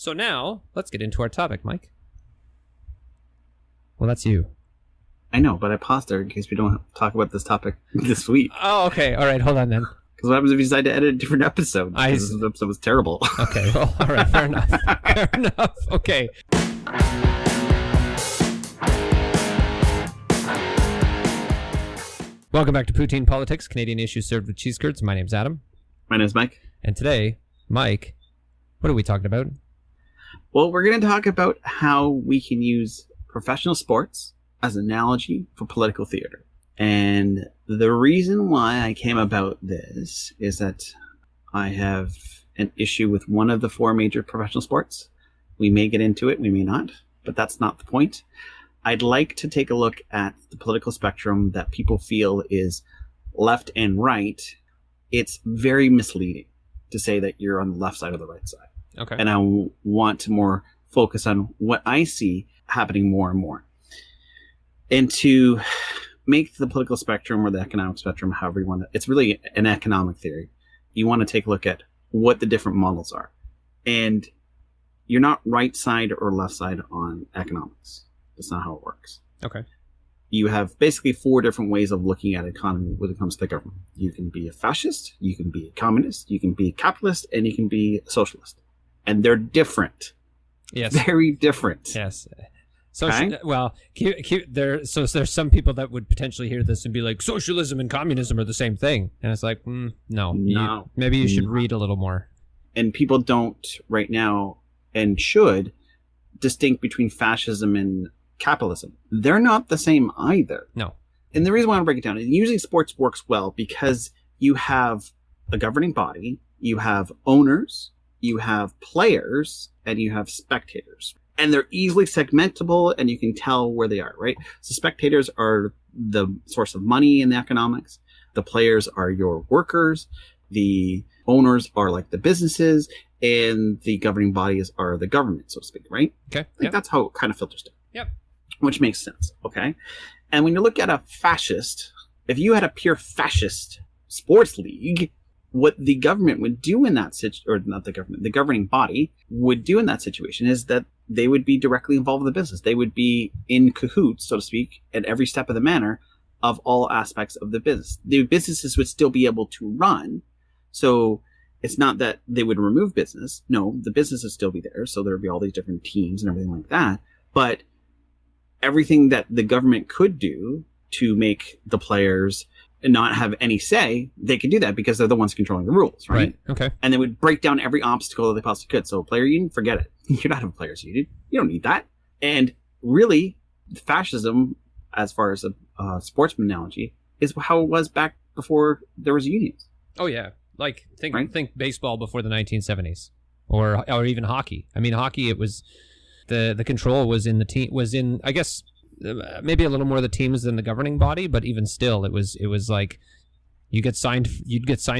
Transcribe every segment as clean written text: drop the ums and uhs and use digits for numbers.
So now, let's get into our topic, Mike. Well, that's you. I know, but I paused there in case we don't talk about this topic this week. Oh, okay. All right, hold on then. Because what happens if you decide to edit a different episode? This episode was terrible. Okay, well, all right, fair enough. Fair enough. Okay. Welcome back to Poutine Politics, Canadian issues served with cheese curds. My name's Adam. My name's Mike. And today, Mike, what are we talking about? Well, we're going to talk about how we can use professional sports as an analogy for political theater. And the reason why I came about this is that I have an issue with one of the four major professional sports. We may get into it, we may not, but that's not the point. I'd like to take a look at the political spectrum that people feel is left and right. It's very misleading to say that you're on the left side or the right side. Okay. And I want to more focus on what I see happening more and more. And to make the political spectrum or the economic spectrum, however you want to, it's really an economic theory. You want to take a look at what the different models are. And you're not right side or left side on economics. That's not how it works. Okay. You have basically four different ways of looking at economy when it comes to the government. You can be a fascist, you can be a communist, you can be a capitalist, and you can be a socialist. And they're different. Yes. Very different. Yes. So, okay. Well, there's some people that would potentially hear this and be like, socialism and communism are the same thing. And it's like, no. Maybe you should read a little more. And people don't right now and should distinct between fascism and capitalism. They're not the same either. No. And the reason why I break it down is usually sports works well because you have a governing body, you have owners, you have players, and you have spectators. And they're easily segmentable, and you can tell where they are, right? So spectators are the source of money in the economics. The players are your workers. The owners are like the businesses, and the governing bodies are the government, so to speak, right? Okay. Yep. That's how it kind of filters down. Yep. Which makes sense, okay? And when you look at a fascist, if you had a pure fascist sports league, what the government would do in that situation, or not the government, the governing body would do in that situation is that they would be directly involved in the business. They would be in cahoots, so to speak, at every step of the manner of all aspects of the business. The businesses would still be able to run. So it's not that they would remove business. No, the business would still be there. So there would be all these different teams and everything like that. But everything that the government could do to make the players not have any say, they can do that because they're the ones controlling the rules, right? Okay. And they would break down every obstacle that they possibly could. So player union, forget it. You're not a players union. You don't need that. And really, fascism, as far as a sportsman analogy, is how it was back before there was unions. Oh yeah, like think baseball before the 1970s, or even hockey. I mean, hockey, it was the control was in the team, was in, I guess, maybe a little more of the teams than the governing body, but even still, it was like you'd get signed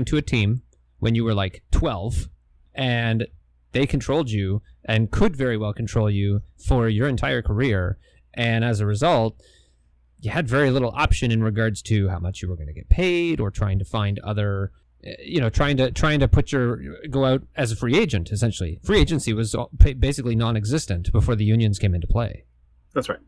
to a team when you were like 12, and they controlled you and could very well control you for your entire career. And as a result, you had very little option in regards to how much you were going to get paid, or trying to find other, trying to go out as a free agent. Essentially, free agency was basically non-existent before the unions came into play. That's right.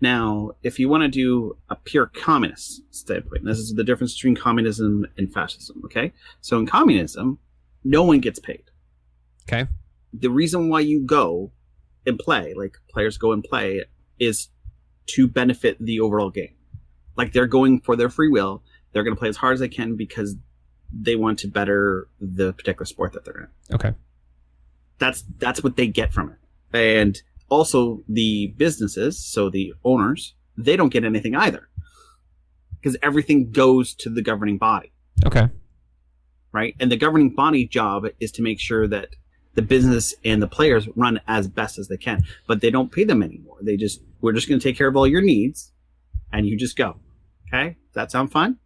Now, if you want to do a pure communist standpoint, this is the difference between communism and fascism, okay? So in communism, no one gets paid. Okay. The reason why you go and play, like players go and play, is to benefit the overall game. Like they're going for their free will. They're going to play as hard as they can because they want to better the particular sport that they're in. Okay. That's what they get from it. And also the businesses, so the owners, they don't get anything either because everything goes to the governing body. Okay. Right? And the governing body job is to make sure that the business and the players run as best as they can, but they don't pay them anymore. We're just going to take care of all your needs and you just go. Okay. Does that sound fun?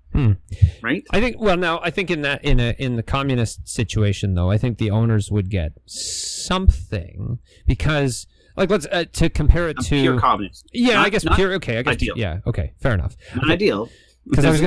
Right? I think in the communist situation though, I think the owners would get something because, like, let's to compare it to pure communist. Yeah, I guess pure. Okay, I guess ideal. Yeah, okay, fair enough. Not ideal. Because I was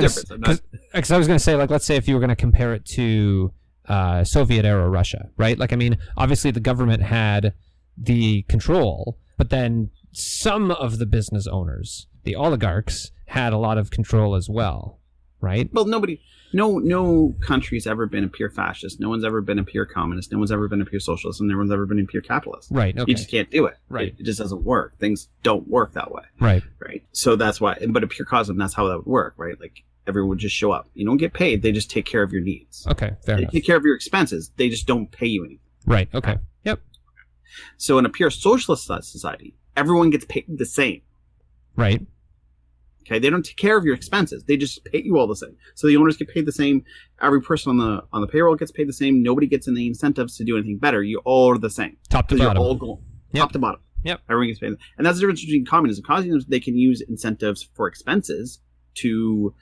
going to say, like, let's say if you were going to compare it to Soviet era Russia, right? Like, I mean, obviously the government had the control, but then some of the business owners, the oligarchs, had a lot of control as well, right? Well, no country's ever been a pure fascist. No one's ever been a pure communist. No one's ever been a pure socialist, and no one's ever been a pure capitalist. Right. Okay. You just can't do it. Right. It just doesn't work. Things don't work that way. Right. Right. So that's why. But a pure communism, that's how that would work, right? Like everyone would just show up. You don't get paid. They just take care of your needs. Okay. Fair enough. They take care of your expenses. They just don't pay you anything. Right. Okay. Yep. So in a pure socialist society, everyone gets paid the same. Right. Okay, they don't take care of your expenses. They just pay you all the same. So the owners get paid the same. Every person on the payroll gets paid the same. Nobody gets any incentives to do anything better. You all are the same. Top to bottom. You're all going top to bottom. Yep. Everyone gets paid. And that's the difference between communism. Communism, they can use incentives for expenses to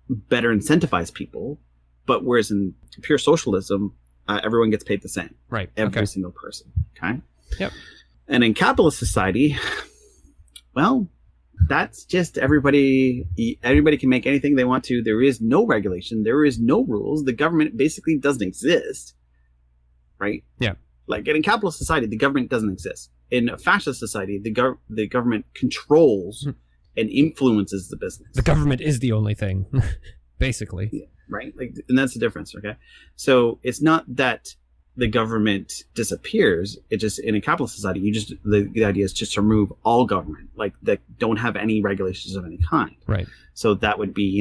better incentivize people. But whereas in pure socialism, everyone gets paid the same. Right. Every single person. Okay. Yep. And in capitalist society, well, that's just everybody can make anything they want to. There is no regulation. There is no rules. The government basically doesn't exist. Right? Yeah. Like in a capitalist society, the government doesn't exist. In a fascist society, the government controls and influences the business. The government is the only thing, basically. Yeah, right? Like, and that's the difference, okay? So it's not that the government disappears. It just, in a capitalist society, the idea is just to remove all government, like that don't have any regulations of any kind. Right. So that would be,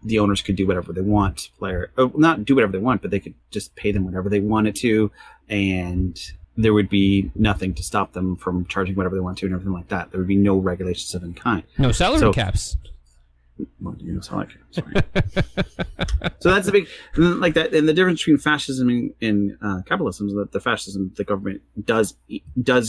the owners could do whatever they want, not do whatever they want, but they could just pay them whatever they wanted to, and there would be nothing to stop them from charging whatever they want to and everything like that. There would be no regulations of any kind. No salary caps. Well, salary caps. Right? So that's the big, like that, and the difference between fascism and capitalism is that the fascism, the government does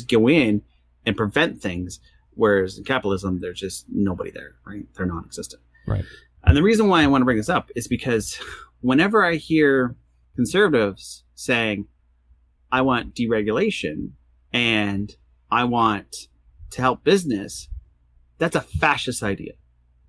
go in and prevent things, whereas in capitalism, there's just nobody there, right? They're non-existent. Right. And the reason why I want to bring this up is because whenever I hear conservatives saying, I want deregulation and I want to help business, that's a fascist idea.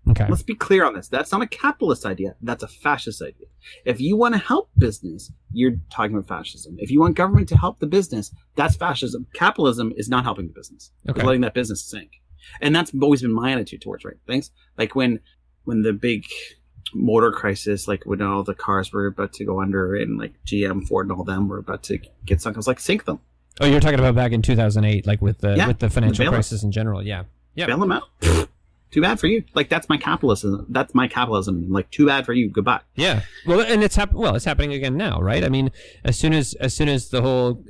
Okay. Let's be clear on this. That's not a capitalist idea. That's a fascist idea. If you want to help business, you're talking about fascism. If you want government to help the business, that's fascism. Capitalism is not helping the business. Okay. It's letting that business sink. And that's always been my attitude towards right things. Like when the big motor crisis, like when all the cars were about to go under and like GM, Ford, and all them were about to get sunk, I was like, sink them. Oh, you're talking about back in 2008, like with the financial crisis in general. Yeah. Yeah. Bail them out. Too bad for you. Like that's my capitalism. That's my capitalism. Like too bad for you. Goodbye. Yeah. Well, and it's happening again now, right? I mean, as soon as the whole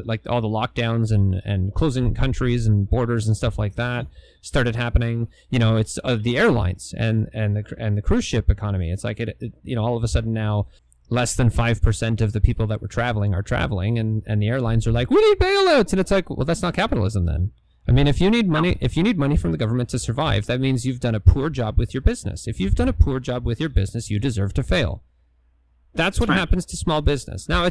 like all the lockdowns and closing countries and borders and stuff like that started happening, it's the airlines and the cruise ship economy. It's like it all of a sudden now less than 5% of the people that were traveling are traveling, and the airlines are like, we need bailouts, and it's like, well, that's not capitalism then. I mean, if you need money from the government to survive, that means you've done a poor job with your business. If you've done a poor job with your business, you deserve to fail. That's what happens to small business. Now,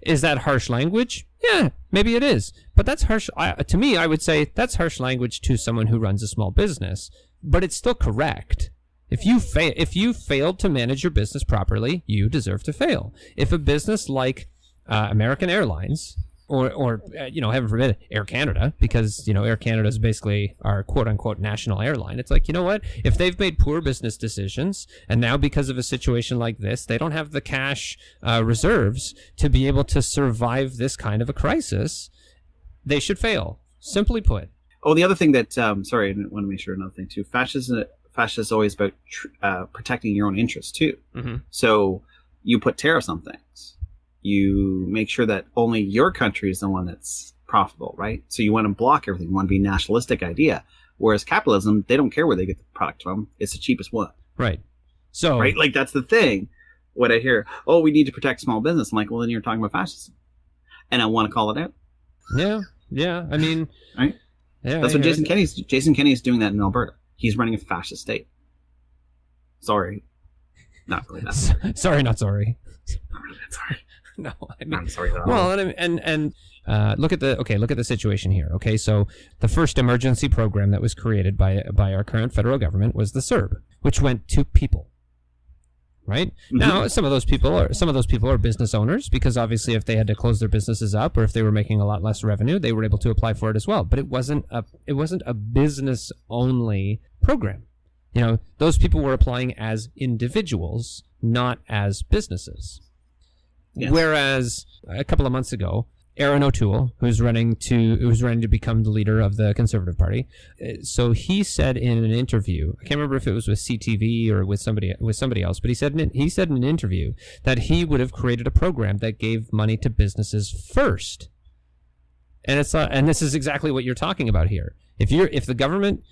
is that harsh language? Yeah, maybe it is. But that's harsh. To me, I would say that's harsh language to someone who runs a small business. But it's still correct. If you failed to manage your business properly, you deserve to fail. If a business like American Airlines, or heaven forbid, Air Canada, because, Air Canada is basically our quote-unquote national airline. It's like, you know what? If they've made poor business decisions, and now because of a situation like this, they don't have the cash reserves to be able to survive this kind of a crisis, they should fail, simply put. Oh, the other thing that, sorry, I want to make sure another thing too. Fascism is always about protecting your own interests too. Mm-hmm. So you put tariffs on things. You make sure that only your country is the one that's profitable, right? So you want to block everything. You want to be a nationalistic idea. Whereas capitalism, they don't care where they get the product from. It's the cheapest one. Right. So, right? Like that's the thing. When I hear, oh, we need to protect small business, I'm like, well, then you're talking about fascism. And I want to call it out. Yeah. Yeah. I mean, right? Yeah. That's what Jason Kenney is doing that in Alberta. He's running a fascist state. Sorry. Not really that. Sorry, not sorry. Not really that sorry. No, I mean, I'm sorry. Well, and look at the situation here. Okay, so the first emergency program that was created by our current federal government was the CERB, which went to people. right? Now, some of those people are business owners, because obviously if they had to close their businesses up, or if they were making a lot less revenue, they were able to apply for it as well. But it wasn't a business only program. You know, those people were applying as individuals, not as businesses. Yes. Whereas a couple of months ago, Aaron O'Toole, who's running to become the leader of the Conservative Party, so he said in an interview, I can't remember if it was with CTV or with somebody else, but he said in an interview that he would have created a program that gave money to businesses first. And this is exactly what you're talking about here. If the government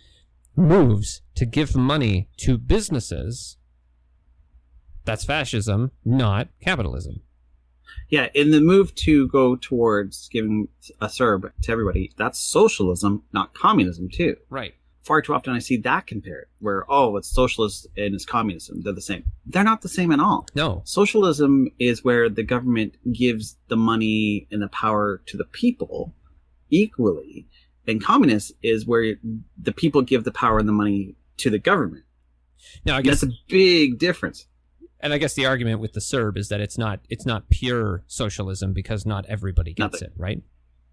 moves to give money to businesses, that's fascism, not capitalism. Yeah, in the move to go towards giving a CERB to everybody, that's socialism, not communism, too. Right. Far too often I see that compared, where, it's socialist and it's communism. They're the same. They're not the same at all. No. Socialism is where the government gives the money and the power to the people equally. And communist is where the people give the power and the money to the government. Now, I guess that's a big difference. And I guess the argument with the CERB is that it's not pure socialism, because not everybody gets it, right?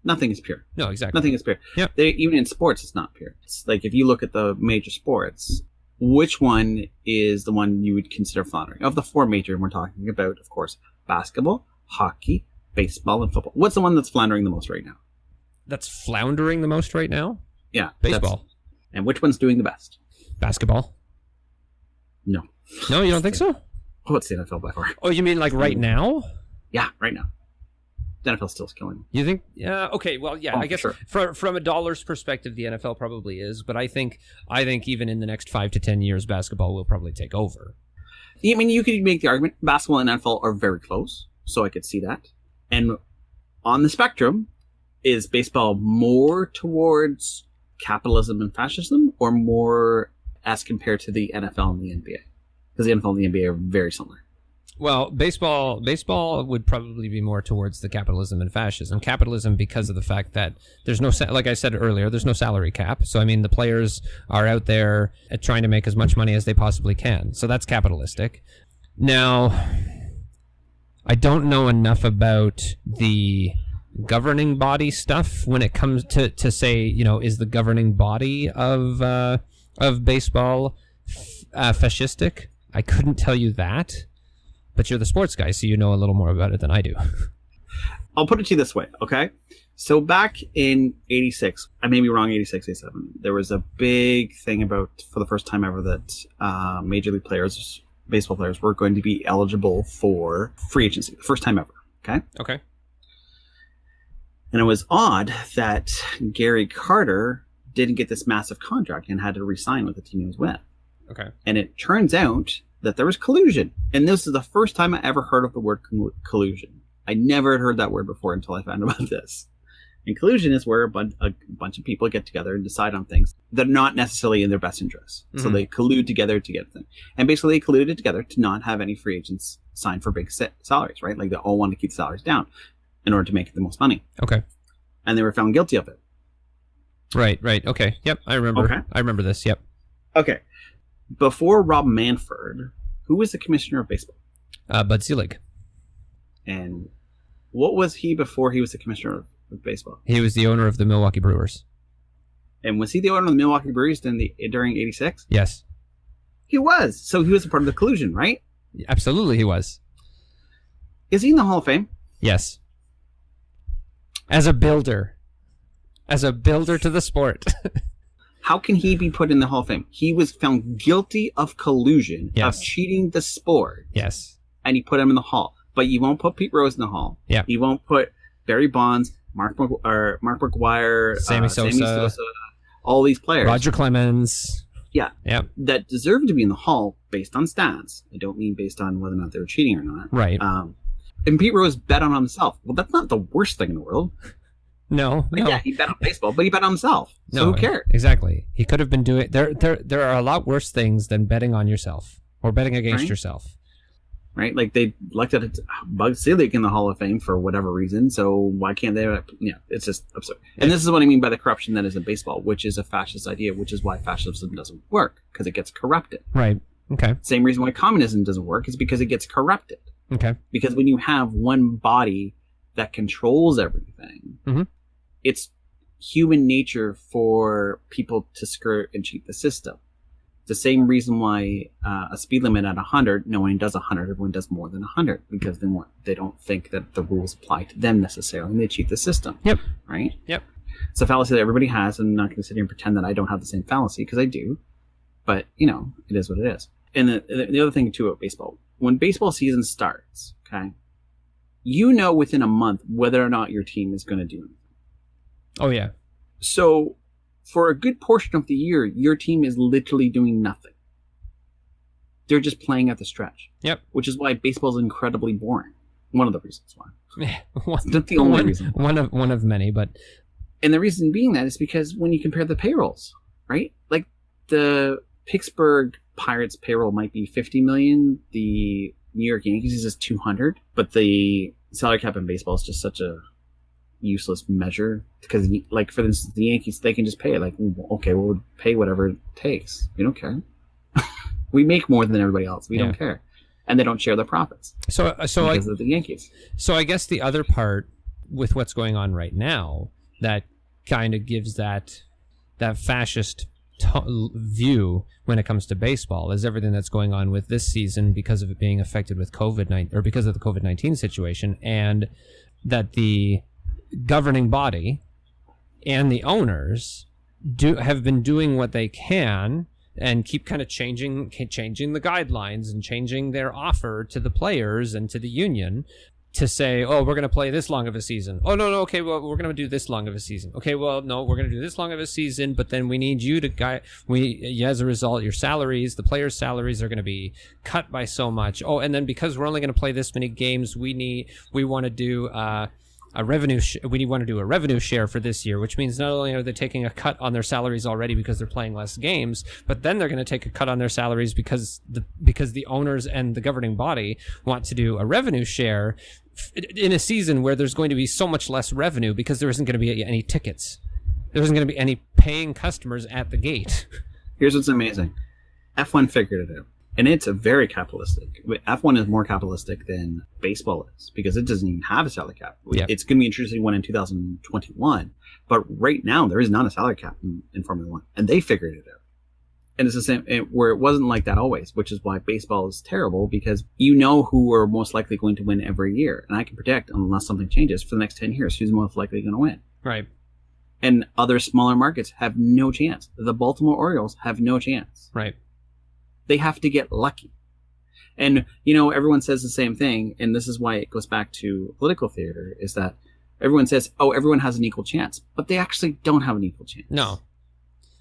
Nothing is pure. No, exactly. Nothing is pure. Yep. Even in sports, it's not pure. It's like if you look at the major sports, which one is the one you would consider floundering? Of the four major, and we're talking about, of course, basketball, hockey, baseball, and football. What's the one that's floundering the most right now? That's floundering the most right now? Yeah. Baseball. And which one's doing the best? Basketball. No. No, you don't think so? Oh, it's the NFL by far. Oh, you mean like right now? Yeah, right now. The NFL still is killing. You think? Yeah. Okay. Well, yeah. I guess sure. from a dollar's perspective, the NFL probably is, but I think even in the next 5 to 10 years, basketball will probably take over. I mean, you could make the argument basketball and NFL are very close, so I could see that. And on the spectrum, is baseball more towards capitalism and fascism, or more as compared to the NFL and the NBA? Because the NFL and the NBA are very similar. Well, baseball would probably be more towards the capitalism and fascism. Capitalism, because of the fact that there's no, like I said earlier, there's no salary cap. So, I mean, the players are out there trying to make as much money as they possibly can. So that's capitalistic. Now, I don't know enough about the governing body stuff when it comes to say, is the governing body of baseball fascistic? I couldn't tell you that, but you're the sports guy, so you know a little more about it than I do. I'll put it to you this way, okay? So back in 86, I may be wrong, 86, 87, there was a big thing about, for the first time ever, that Major League players, baseball players, were going to be eligible for free agency. The first time ever, okay? Okay. And it was odd that Gary Carter didn't get this massive contract and had to re-sign with the team he was with. Okay. And it turns out that there was collusion. And this is the first time I ever heard of the word collusion. I never had heard that word before until I found about this. And collusion is where a bunch of people get together and decide on things that are not necessarily in their best interests. Mm-hmm. So they collude together to get things. And basically they colluded together to not have any free agents sign for big salaries, right? Like they all want to keep the salaries down in order to make the most money. Okay. And they were found guilty of it. Right. Okay. Yep. I remember. Okay. I remember this. Yep. Okay. Before Rob Manfred, who was the commissioner of baseball? Bud Selig. And what was he before he was the commissioner of baseball? He was the owner of the Milwaukee Brewers. And was he the owner of the Milwaukee Brewers during 86? Yes. He was. So he was a part of the collusion, right? Absolutely he was. Is he in the Hall of Fame? Yes. As a builder to the sport. How can he be put in the Hall of Fame? He was found guilty of collusion, yes, of cheating the sport. Yes. And you put him in the Hall. But you won't put Pete Rose in the Hall. Yeah. You won't put Barry Bonds, Mark McGwire, Sammy Sosa, all these players. Roger Clemens. Yeah. Yep. That deserve to be in the Hall based on stats. I don't mean based on whether or not they were cheating or not. Right. And Pete Rose bet on himself. Well, that's not the worst thing in the world. No. Yeah, he bet on baseball, but he bet on himself. So who cares? Exactly. He could have been doing... There are a lot worse things than betting on yourself or betting against yourself. Right? Like they elected Bud Selig in the Hall of Fame for whatever reason, so why can't they... Yeah, it's just absurd. And this is what I mean by the corruption that is in baseball, which is a fascist idea, which is why fascism doesn't work, because it gets corrupted. Right. Okay. Same reason why communism doesn't work is because it gets corrupted. Okay. Because when you have one body that controls everything, it's human nature for people to skirt and cheat the system. The same reason why a speed limit at 100, no one does 100, everyone does more than 100 because they don't think that the rules apply to them necessarily, and they cheat the system. Yep. Right? Yep. It's a fallacy that everybody has, and I'm not going to sit here and pretend that I don't have the same fallacy, because I do. But, it is what it is. And the other thing, too, about baseball, when baseball season starts, okay, within a month whether or not your team is going to do anything. Oh, yeah. So for a good portion of the year, your team is literally doing nothing. They're just playing at the stretch. Yep. Which is why baseball is incredibly boring. One of the reasons why. It's not the only reason. One of many, but... And the reason being that is because when you compare the payrolls, right? Like the Pittsburgh Pirates payroll might be 50 million. The New York Yankees is 200. But the salary cap in baseball is just such a useless measure, because like, for instance, the Yankees, they can just pay it, like, okay, we'll pay whatever it takes, we don't care. We make more than everybody else, we don't care, and they don't share the profits because of the Yankees. So I guess the other part with what's going on right now that kind of gives that fascist view when it comes to baseball is everything that's going on with this season because of it being affected with COVID-19, or because of the COVID-19 situation, and that the governing body and the owners have been doing what they can and keep kind of changing the guidelines and changing their offer to the players and to the union to say, oh, we're going to play this long of a season. Oh, no, okay, well, we're going to do this long of a season. Okay, well, no, we're going to do this long of a season, but then we need you to as a result, your salaries, the players' salaries are going to be cut by so much. Oh, and then because we're only going to play this many games, we want to do we want to do a revenue share for this year, which means not only are they taking a cut on their salaries already because they're playing less games, but then they're going to take a cut on their salaries because the owners and the governing body want to do a revenue share in a season where there's going to be so much less revenue because there isn't going to be any tickets. There isn't going to be any paying customers at the gate. Here's what's amazing. F1 figured it out. And it's a very capitalistic. F1 is more capitalistic than baseball is because it doesn't even have a salary cap. Yep. It's going to be interesting one in 2021. But right now, there is not a salary cap in Formula One. And they figured it out. And it's the same where it wasn't like that always, which is why baseball is terrible, because who are most likely going to win every year. And I can predict, unless something changes, for the next 10 years, who's most likely going to win. Right. And other smaller markets have no chance. The Baltimore Orioles have no chance. Right. They have to get lucky. And, everyone says the same thing, and this is why it goes back to political theater, is that everyone says, oh, everyone has an equal chance, but they actually don't have an equal chance. No.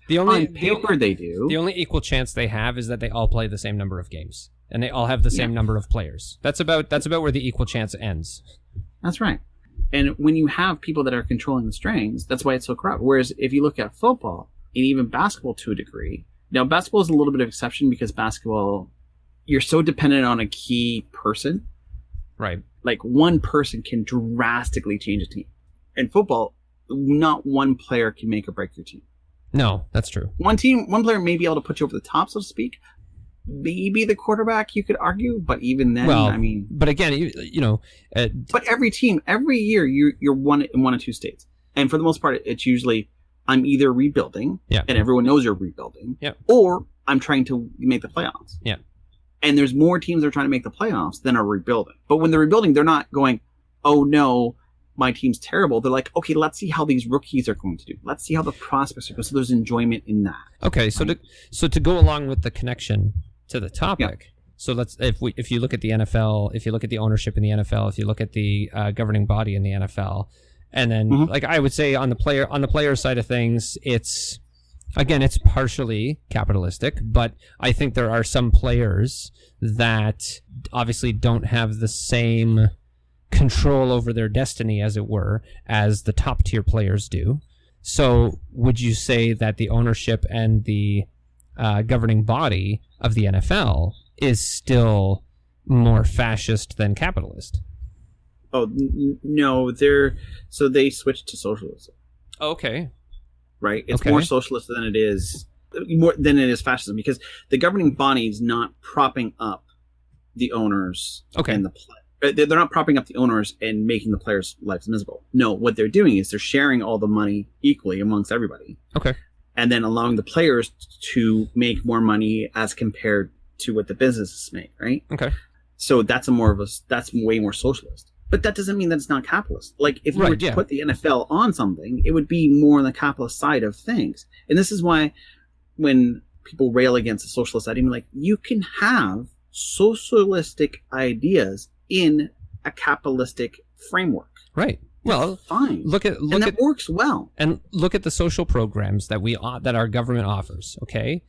On paper, they do. The only equal chance they have is that they all play the same number of games, and they all have the same number of players. That's about where the equal chance ends. That's right. And when you have people that are controlling the strings, that's why it's so corrupt. Whereas if you look at football, and even basketball to a degree, now basketball is a little bit of an exception because basketball, you're so dependent on a key person. Right. Like one person can drastically change a team. In football, not one player can make or break your team. No, that's true. One player may be able to put you over the top, so to speak. Maybe the quarterback, you could argue, but even then, But again, but every team, every year, you're one in one or two states, and for the most part, it's usually I'm either rebuilding, and everyone knows you're rebuilding, or I'm trying to make the playoffs. Yeah. And there's more teams that are trying to make the playoffs than are rebuilding. But when they're rebuilding, they're not going, oh no, my team's terrible. They're like, okay, let's see how these rookies are going to do. Let's see how the prospects are going. So there's enjoyment in that. Okay, right? So to go along with the connection to the topic, so if you look at the NFL, if you look at the ownership in the NFL, if you look at the governing body in the NFL, and then like I would say on the player side of things, it's partially capitalistic, but I think there are some players that obviously don't have the same control over their destiny, as it were, as the top tier players do. So would you say that the ownership and the governing body of the NFL is still more fascist than capitalist? Oh, no, they switched to socialism. Okay. Right? It's more socialist than it is more than it is fascism, because the governing body is not propping up the owners and the they're not propping up the owners and making the players' lives miserable. No, what they're doing is they're sharing all the money equally amongst everybody. Okay. And then allowing the players to make more money as compared to what the businesses make, right? Okay. So that's that's way more socialist. But that doesn't mean that it's not capitalist. Like, if you were to put the NFL on something, it would be more on the capitalist side of things. And this is why when people rail against the socialist idea, like, you can have socialistic ideas in a capitalistic framework. Right. Well, fine. That works well. And look at the social programs that that our government offers. Okay,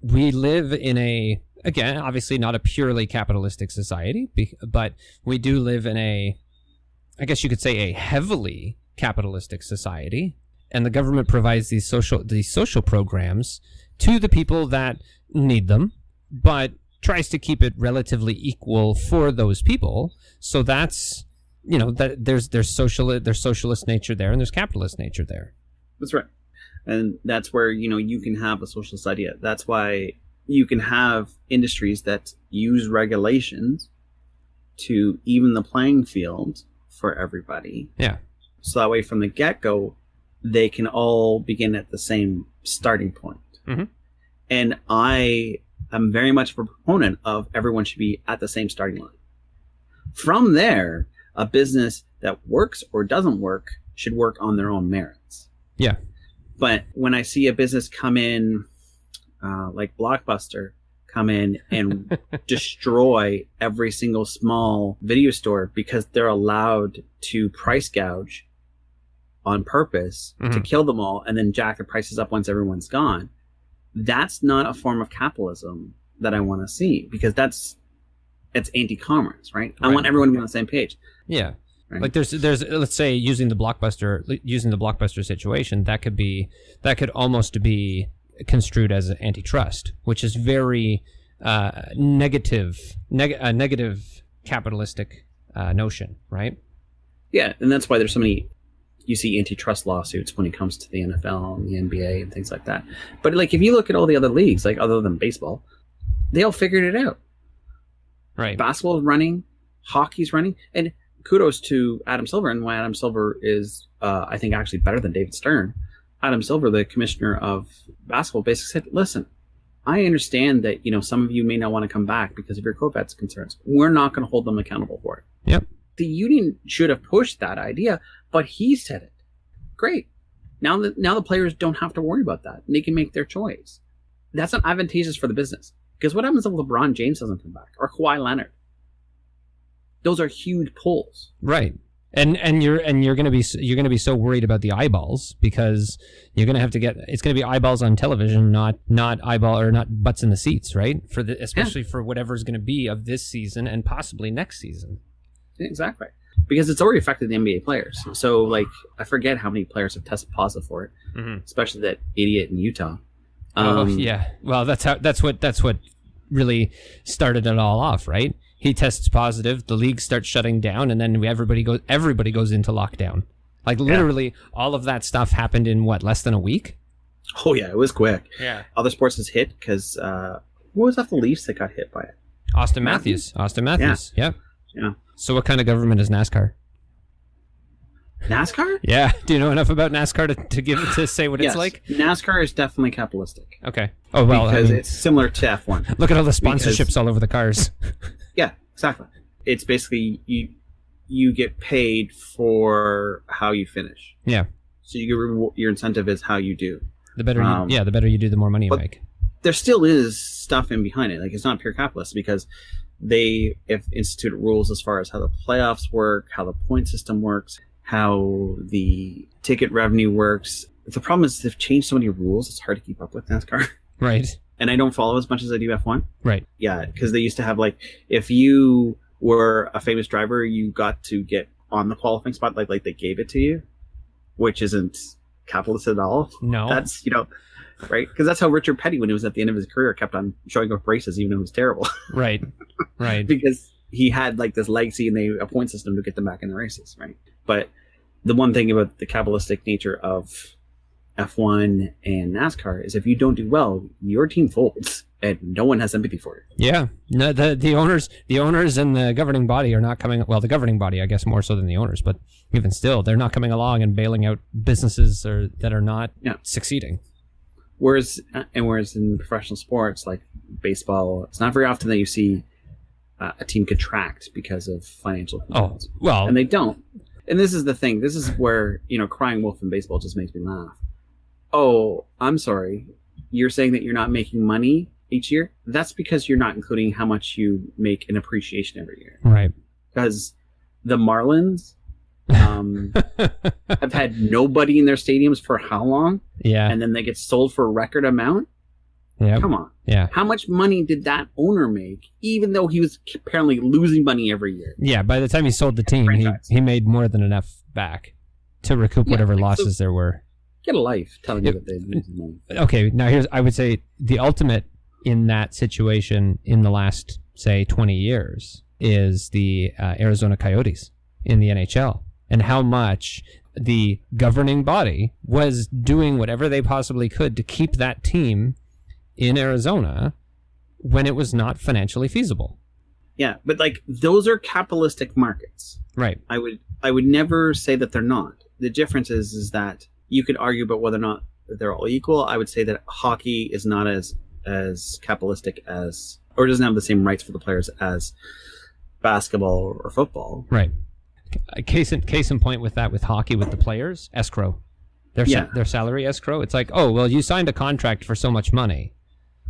we live in again, obviously not a purely capitalistic society, but we do live in I guess you could say, a heavily capitalistic society, and the government provides these social programs to the people that need them, but tries to keep it relatively equal for those people. So that's, that there's socialist nature there, and there's capitalist nature there. That's right. And that's where, you can have a socialist idea. That's why you can have industries that use regulations to even the playing field for everybody. Yeah. So that way, from the get-go, they can all begin at the same starting point. Mm-hmm. And I'm very much a proponent of everyone should be at the same starting line. From there, a business that works or doesn't work should work on their own merits. Yeah. But when I see a business come in, like Blockbuster, come in and destroy every single small video store because they're allowed to price gouge on purpose to kill them all and then jack the prices up once everyone's gone, that's not a form of capitalism that I want to see, because it's anti-commerce, right? I want everyone to be on the same page. Yeah. Right? Like there's let's say using the Blockbuster situation, that could almost be construed as antitrust, which is very negative capitalistic notion, right? Yeah, and that's why there's so many. You see antitrust lawsuits when it comes to the NFL and the NBA and things like that. But like, if you look at all the other leagues, like other than baseball, they all figured it out. Right. Basketball's running, hockey's running, and kudos to Adam Silver, and why Adam Silver is, I think, actually better than David Stern. Adam Silver, the commissioner of basketball, basically said, listen, I understand that, some of you may not want to come back because of your COVID concerns. We're not going to hold them accountable for it. Yep. The union should have pushed that idea, but he said it. Great. Now the players don't have to worry about that. They can make their choice. That's not advantageous for the business. Because what happens if LeBron James doesn't come back, or Kawhi Leonard? Those are huge pulls. Right. And you're going to be so worried about the eyeballs, because you're going to have to it's going to be eyeballs on television, not butts in the seats, right? Especially for whatever's going to be of this season and possibly next season. Exactly. Because it's already affected the NBA players. So, like, I forget how many players have tested positive for it, especially that idiot in Utah. Yeah. Well, that's what really started it all off, right? He tests positive, the league starts shutting down, and then everybody goes into lockdown. Like, literally, all of that stuff happened in less than a week? Oh yeah, it was quick. Yeah. Other sports was hit because who was off the Leafs that got hit by it? Austin Matthews. Yeah. Yeah. So what kind of government is NASCAR? NASCAR? Yeah. Do you know enough about NASCAR to say what it's like? NASCAR is definitely capitalistic. Okay. Oh, well, because it's similar to F1. Look at all the sponsorships all over the cars. Yeah, exactly. It's basically you get paid for how you finish. Yeah. So your incentive is how you do. The better the better you do, the more money you make. There still is stuff in behind it. Like, it's not pure capitalist, because they have instituted rules as far as how the playoffs work, how the point system works, how the ticket revenue works. The problem is they've changed so many rules, it's hard to keep up with NASCAR. Right. And I don't follow as much as I do F1. Right. Yeah, because they used to have, like, if you were a famous driver, you got to get on the qualifying spot, like they gave it to you, which isn't capitalist at all. No. That's, right? Because that's how Richard Petty, when he was at the end of his career, kept on showing up races, even though it was terrible. Right. Right. Because he had, like, this legacy and a point system to get them back in the races, right? But the one thing about the capitalistic nature of F1 and NASCAR is if you don't do well, your team folds and no one has empathy for it. Yeah. No, the owners and the governing body are not coming. Well, the governing body, I guess, more so than the owners, but even still, they're not coming along and bailing out businesses that are not succeeding. Whereas in professional sports like baseball, it's not very often that you see a team contract because of financial concerns. Oh, well, and they don't. And this is the thing. This is where, crying wolf in baseball just makes me laugh. Oh, I'm sorry. You're saying that you're not making money each year? That's because you're not including how much you make in appreciation every year. Right. Because the Marlins have had nobody in their stadiums for how long? Yeah. And then they get sold for a record amount? Yeah. Come on. Yeah. How much money did that owner make, even though he was apparently losing money every year? Yeah. By the time he sold the team, he made more than enough back to recoup whatever losses there were. Get a life telling you that they're losing money. Okay. Now I would say the ultimate in that situation in the last, say, 20 years is the Arizona Coyotes in the NHL, and how much the governing body was doing whatever they possibly could to keep that team in Arizona when it was not financially feasible. Yeah, but those are capitalistic markets. Right. I would never say that they're not. The difference is that you could argue about whether or not they're all equal. I would say that hockey is not as capitalistic as, or doesn't have the same rights for the players as basketball or football. Right. Case in point with that, with hockey, with the players, escrow. Their salary escrow. It's like, oh, well, you signed a contract for so much money,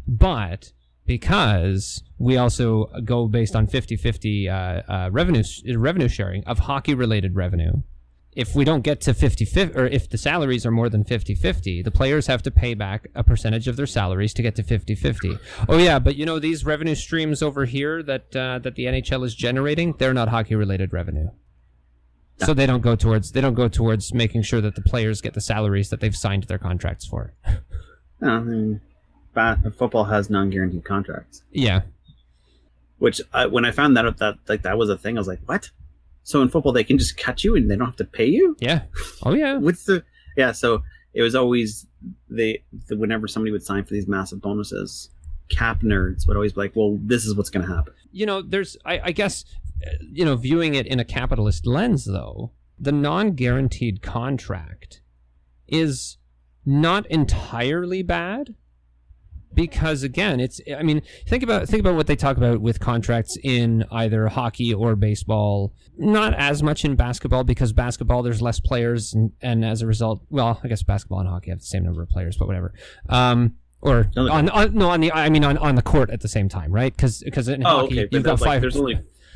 but because we also go based on 50-50 revenue sharing of hockey-related revenue, if we don't get to 50-50, or if the salaries are more than 50-50, the players have to pay back a percentage of their salaries to get to 50-50. Oh yeah, but these revenue streams over here that the NHL is generating, they're not hockey-related revenue. So they don't go towards making sure that the players get the salaries that they've signed their contracts for. No, I mean, football has non-guaranteed contracts. Yeah. Which when I found that out, that was a thing, I was like, what? So in football they can just cut you and they don't have to pay you? Yeah. Oh yeah. So it was always whenever somebody would sign for these massive bonuses, cap nerds would always be like, well, this is what's going to happen. There's I guess viewing it in a capitalist lens, though, the non-guaranteed contract is not entirely bad, because again, think about what they talk about with contracts in either hockey or baseball. Not as much in basketball, because basketball there's less players, and as a result, well, I guess basketball and hockey have the same number of players, but whatever. Or on the court at the same time, right? Because in hockey you've got five.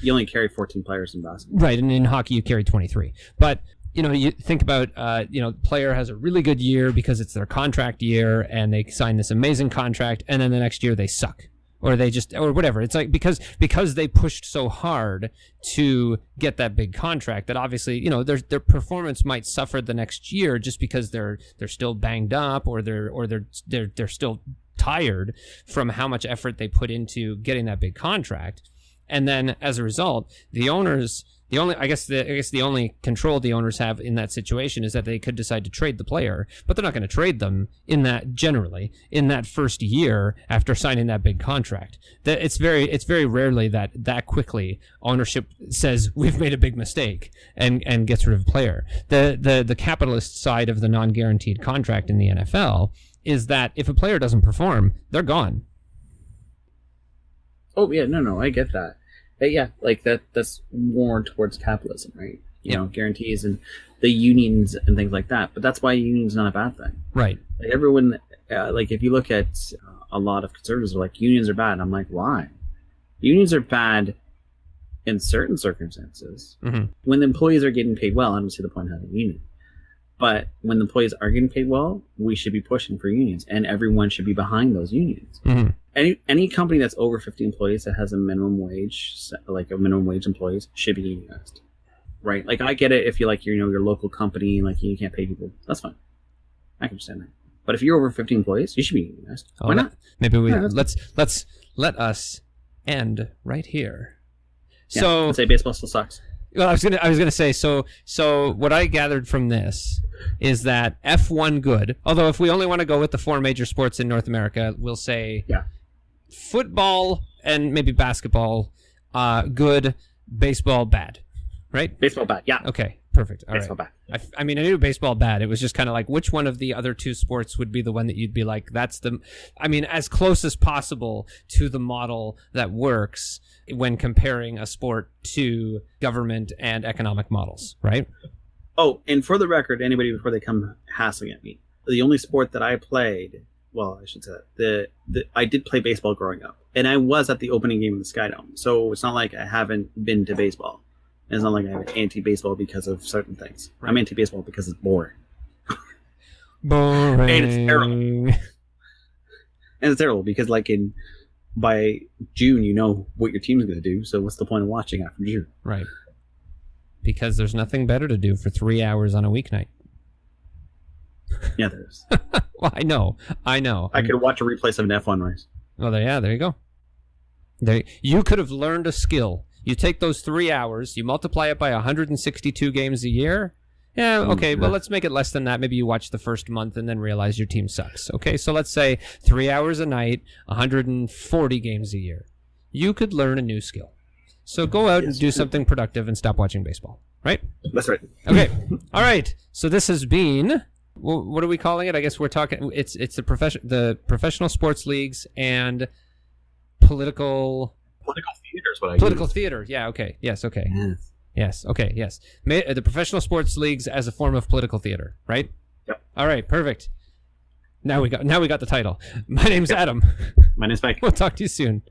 You only carry 14 players in basketball. Right, and in hockey you carry 23. But, you think about, player has a really good year because it's their contract year and they sign this amazing contract, and then the next year they suck. Or or whatever. It's like because they pushed so hard to get that big contract that obviously, their performance might suffer the next year just because they're still banged up, or they're still tired from how much effort they put into getting that big contract. And then as a result, the only control the owners have in that situation is that they could decide to trade the player, but they're not going to trade them in that first year after signing that big contract. That it's very rarely that quickly ownership says we've made a big mistake and gets rid of a player. The capitalist side of the non-guaranteed contract in the NFL is that if a player doesn't perform, they're gone. Oh yeah, no, I get that. But yeah, that's more towards capitalism, right? Guarantees and the unions and things like that. But that's why unions not a bad thing, right? Everyone, if you look at a lot of conservatives are like, unions are bad. I'm like, why? Unions are bad in certain circumstances. Mm-hmm. When the employees are getting paid well, I don't see the point of having a union. But when the employees are getting paid well, we should be pushing for unions, and everyone should be behind those unions. Mm-hmm. Any company that's over 50 employees that has a minimum wage, employees, should be unionized, right? I get it if you your local company, you can't pay people. That's fine. I can understand that. But if you're over 50 employees, you should be unionized. Why not? Maybe let us end right here. Yeah, let's say baseball still sucks. Well, I was gonna say, so what I gathered from this is that F1 good, although if we only want to go with the 4 major sports in North America, we'll say football and maybe basketball good, baseball bad, right? Baseball bad, yeah. Okay, perfect. All baseball right. bad. I mean, I knew baseball bad. It was just kind of like, which one of the other 2 sports would be the one that you'd be like, that's the, I mean, as close as possible to the model that works when comparing a sport to government and economic models, right? Oh, and for the record, anybody before they come hassling at me, the only sport that I played, well, I should say that, I did play baseball growing up, and I was at the opening game of the Sky Dome, so it's not like I haven't been to baseball. It's not like I'm anti-baseball because of certain things. Right. I'm anti-baseball because it's boring. Boring. And it's terrible. And it's terrible because, like, by June, you know what your team's going to do, so what's the point of watching after June? Right. Because there's nothing better to do for 3 hours on a weeknight. Yeah, there is. Well, I know. I could watch a replay of an F1 race. Oh, there you go. You could have learned a skill. You take those 3 hours, you multiply it by 162 games a year. Yeah, okay, well, let's make it less than that. Maybe you watch the first month and then realize your team sucks. Okay, so let's say 3 hours a night, 140 games a year. You could learn a new skill. So go out and do something productive and stop watching baseball, right? That's right. Okay, all right. So this has been, what are we calling it? I guess we're talking, it's the professional sports leagues and political theater is what I Political use. theater. Yeah, okay. Yes, okay. Yes, okay, yes. The professional sports leagues as a form of political theater, right? Yep. All right, perfect. Now we got the title. My name's Adam. My name's Mike. We'll talk to you soon.